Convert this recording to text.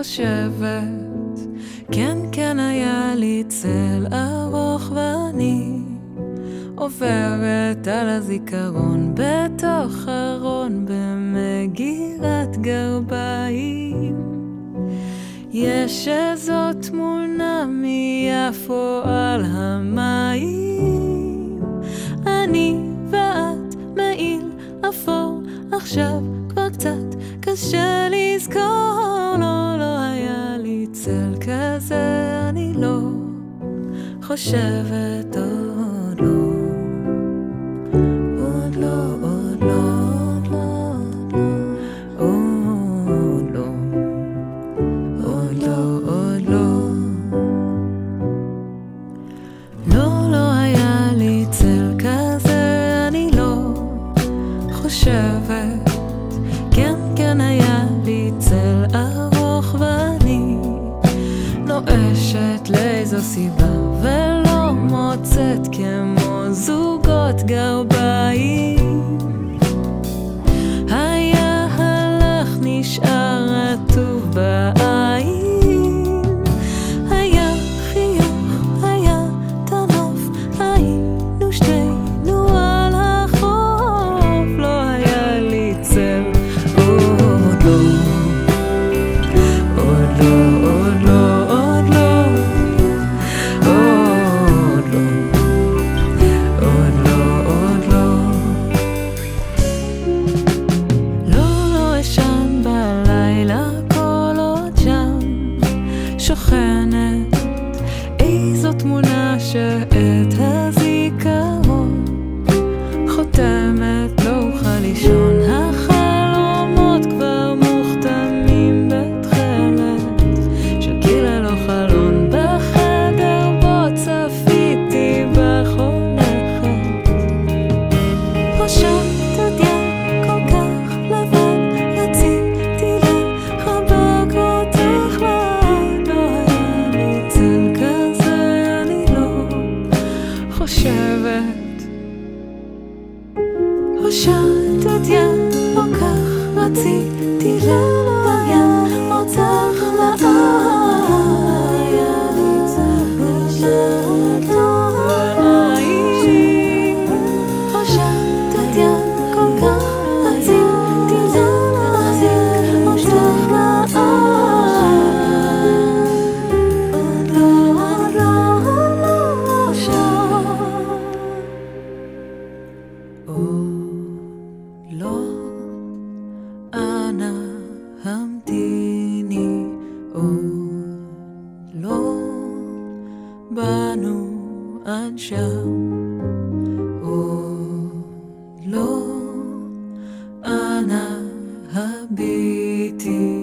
חושבת, כן כן היה לי צל ארוך ואני עוברת על הזיכרון בתוך ארון במגירת גרביים. יש איזו תמונה מיפו על המים, אני ואת מעיל אפור, עכשיו כבר קצת קשה לזכור. לא היה לי צל כזה, אני לא חושבת עוד לא. עוד לא, עוד לא, עוד לא, עוד לא, עוד לא. לא היה לי צל כזה, אני לא חושבת, כן היה לי צל ארוך ואני נואשת לאיזו סיבה ולא מוצאת כמו זוגות גרביים. היה הלך נשאר עטוב בעין, היה חיוך, היה תנוף, היינו שתינו על החוף. לא היה לי צל, עוד לא, עוד לא, עוד לא, עוד לא, עוד לא, עוד לא, עוד לא. לא אשן בלילה כל עוד שם שוכנת איזו תמונה שאת הזיכרון חותמת, לא אוכל לישון. החלומות כבר מוכתמים בתכלת של קיר ללא חלון, בחדר בו צפיתי בחונכת. ראשת הדיין כל כך לבד, רציתי לחבק אותך לעד. לא היה לי צל כזה, אני לא חושבת. ראשת הדיין כל כך רציתי לחבק אותך לעד. היה לי צל כזה, ראשת הדיין כל כך רציתי לחבק אותך לעד. עוד לא, עוד לא, עוד לא, אנא המתיני, עוד לא באנו עד שם, עוד לא, אנא הביטי.